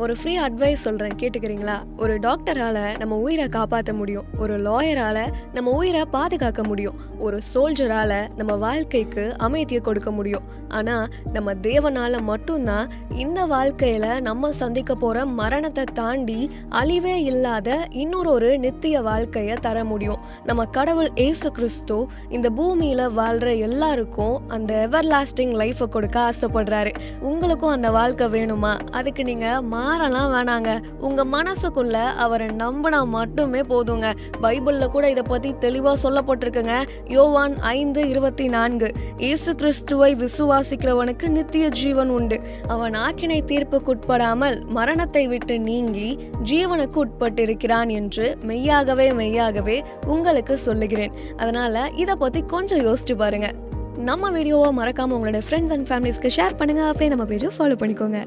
ஒரு free advice சொல்கிறேன், கேட்டுக்கிறீங்களா? ஒரு டாக்டரால் நம்ம உயிரை காப்பாற்ற முடியும், ஒரு லாயரால் நம்ம உயிரை பாதுகாக்க முடியும், ஒரு சோல்ஜரால் நம்ம வாழ்க்கைக்கு அமைதியை கொடுக்க முடியும். ஆனால் நம்ம தேவனால் மட்டும்தான் இந்த வாழ்க்கையில் நம்ம சந்திக்க போகிற மரணத்தை தாண்டி அழிவே இல்லாத இன்னொரு நித்திய வாழ்க்கையை தர முடியும். நம்ம கடவுள் இயேசு கிறிஸ்து இந்த பூமியில் வாழ்கிற எல்லாருக்கும் அந்த எவர் லாஸ்டிங் லைஃப்பை கொடுக்க ஆசைப்படுறாரு. உங்களுக்கும் அந்த வாழ்க்கை வேணுமா? அதுக்கு நீங்கள் மாறலாம் வேணாங்க. உங்கள் மனசுக்குள்ள அவரை நம்பினா மட்டுமே போதுங்க. பைபிளில் கூட இதை பற்றி தெளிவாக சொல்லப்பட்டிருக்குங்க. யோவான் 5:24, இயேசு கிறிஸ்துவை விசுவாசிக்கிறவனுக்கு நித்திய ஜீவன் உண்டு, அவன் ஆக்கினை தீர்ப்புக்குட்படாமல் மரணத்தை விட்டு நீங்கி ஜீவனுக்கு உட்பட்டிருக்கிறான் என்று மெய்யாகவே மெய்யாகவே உங்களுக்கு சொல்லுகிறேன். அதனால இதை பற்றி கொஞ்சம் யோசிச்சு பாருங்க. நம்ம வீடியோவை மறக்காம உங்களோட ஃப்ரெண்ட்ஸ் அண்ட் ஃபேமிலிஸ்க்கு ஷேர் பண்ணுங்க. அப்படியே நம்ம பேஜை ஃபாலோ பண்ணிக்கோங்க.